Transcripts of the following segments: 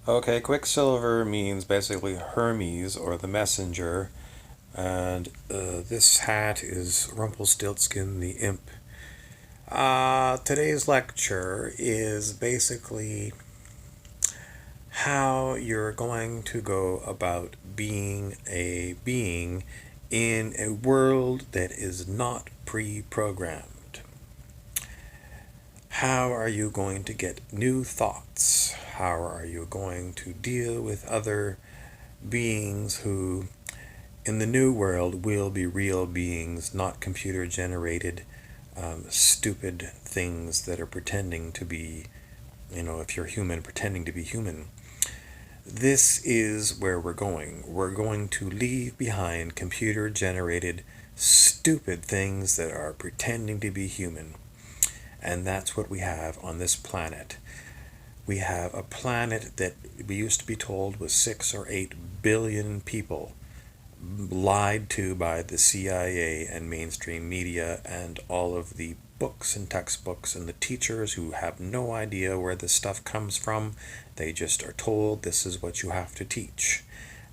Okay, Quicksilver means basically Hermes or the messenger, and this hat is Rumpelstiltskin the imp. Today's lecture is basically how you're going to go about being a being in a world that is not pre programmed. How are you going to get new thoughts? How are you going to deal with other beings who, in the new world, will be real beings, not computer generated, stupid things that are pretending to be, if you're human, pretending to be human? This is where we're going. We're going to leave behind computer generated, stupid things that are pretending to be human. And that's what we have on this planet. We have a planet that we used to be told was 6 or 8 billion people, lied to by the CIA and mainstream media and all of the books and textbooks and the teachers who have no idea where this stuff comes from. They just are told this is what you have to teach.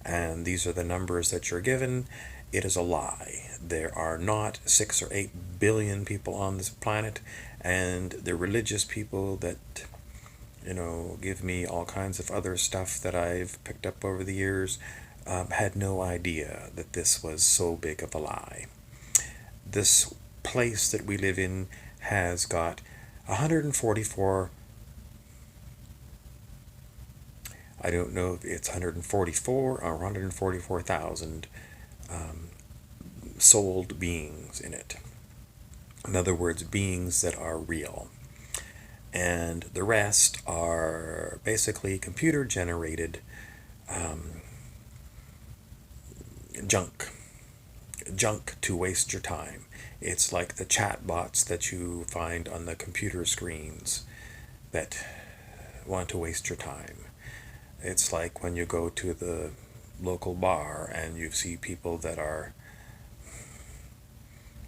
And these are the numbers that you're given. It is a lie. There are not 6 or 8 billion people on this planet, and the religious people that give me all kinds of other stuff that I've picked up over the years, had no idea that this was so big of a lie. This place that we live in has got 144, I don't know if it's 144 or 144,000 souled beings in it. In other words, beings that are real. And the rest are basically computer generated junk. Junk to waste your time. It's like the chat bots that you find on the computer screens that want to waste your time. It's like when you go to the local bar and you see people that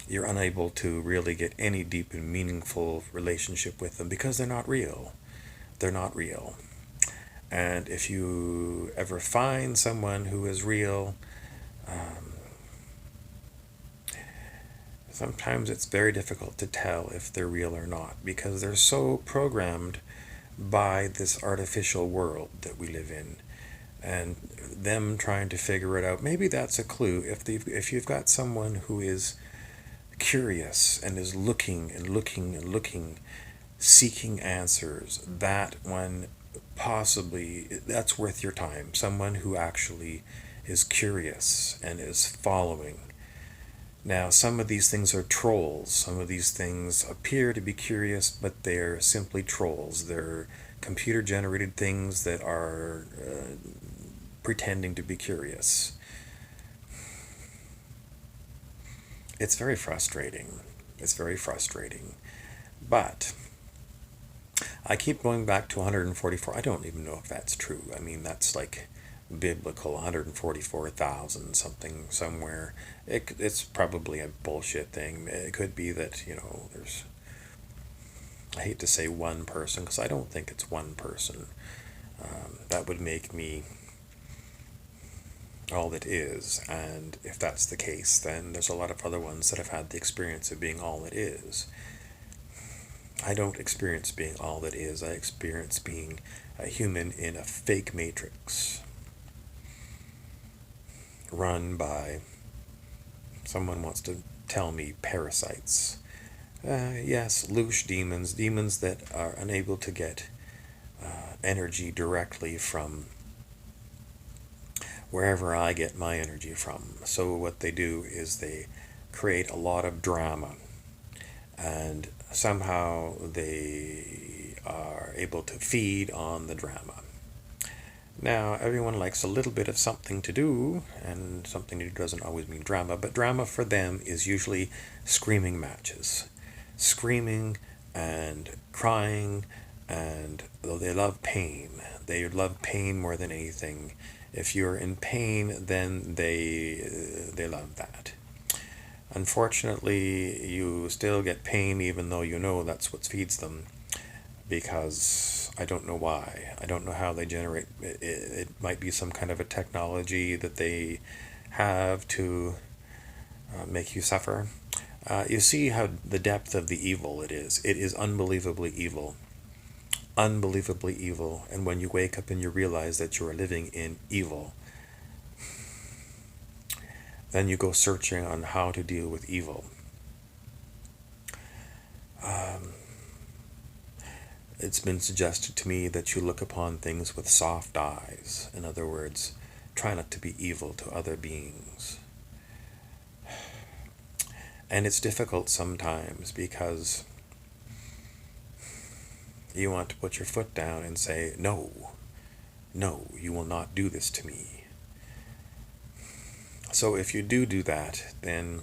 you're unable to really get any deep and meaningful relationship with them because they're not real. They're not real. And if you ever find someone who is real, sometimes it's very difficult to tell if they're real or not because they're so programmed by this artificial world that we live in, and them trying to figure it out. Maybe that's a clue. If you've got someone who is curious and is looking and looking and looking, seeking answers, that one possibly, that's worth your time. Someone who actually is curious and is following. Now, some of these things are trolls. Some of these things appear to be curious, but they're simply trolls. They're computer generated things that are pretending to be curious. It's very frustrating. It's very frustrating. But I keep going back to 144. I don't even know if that's true. I mean, that's like biblical 144,000 something somewhere. It's probably a bullshit thing. It could be that, there's, I hate to say one person because I don't think it's one person. That would make me all that is, and if that's the case, then there's a lot of other ones that have had the experience of being all that is. I don't experience being all that is. I experience being a human in a fake matrix run by, someone wants to tell me, parasites. Yes, louche demons, demons that are unable to get energy directly from wherever I get my energy from. So what they do is they create a lot of drama, and somehow they are able to feed on the drama. Now, everyone likes a little bit of something to do, and something to do doesn't always mean drama, but drama for them is usually screaming matches. Screaming and crying, and though they love pain, they love pain more than anything. If you're in pain, then they love that. Unfortunately, you still get pain even though you know that's what feeds them, because I don't know why. I don't know how they generate it. It might be some kind of a technology that they have to make you suffer. You see how the depth of the evil it is. It is unbelievably evil. Unbelievably evil. And when you wake up and you realize that you are living in evil, then you go searching on how to deal with evil. It's been suggested to me that you look upon things with soft eyes. In other words, try not to be evil to other beings. And it's difficult sometimes because you want to put your foot down and say, no, no, you will not do this to me. So if you do that, then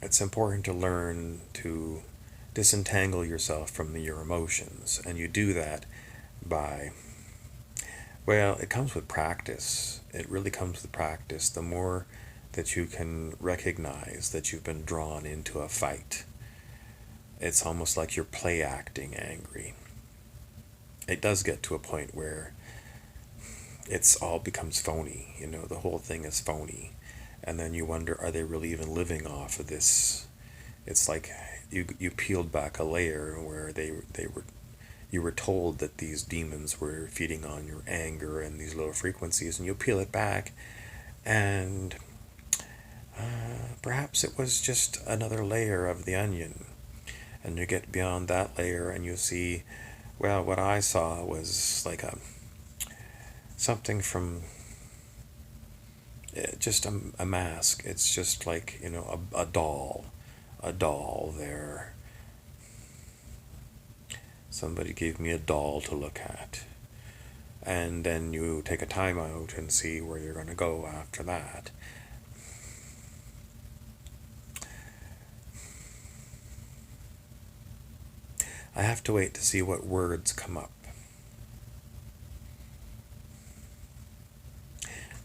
it's important to learn to disentangle yourself from your emotions. And you do that by, well, it comes with practice. It really comes with practice. The more that you can recognize that you've been drawn into a fight, it's almost like you're play acting angry. It does get to a point where it's all becomes phony. The whole thing is phony. And then you wonder, are they really even living off of this? It's like you peeled back a layer where you were told that these demons were feeding on your anger and these low frequencies, and you peel it back, and perhaps it was just another layer of the onion. And you get beyond that layer and you see, well, what I saw was like something from just a mask. It's just like, a doll. A doll there. Somebody gave me a doll to look at. And then you take a time out and see where you're going to go after that. I have to wait to see what words come up.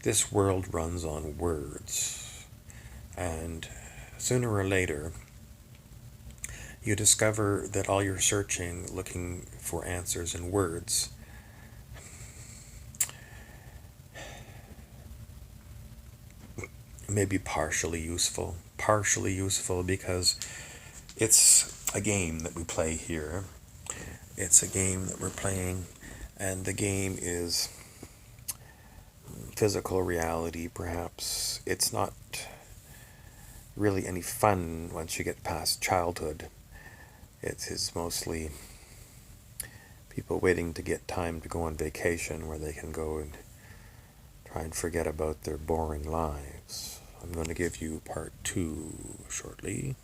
This world runs on words. And sooner or later, you discover that all your searching, looking for answers in words, may be partially useful. Partially useful because it's a game that we play here. It's a game that we're playing, and the game is physical reality, perhaps. It's not really any fun once you get past childhood. It is mostly people waiting to get time to go on vacation where they can go and try and forget about their boring lives. I'm going to give you part 2 shortly.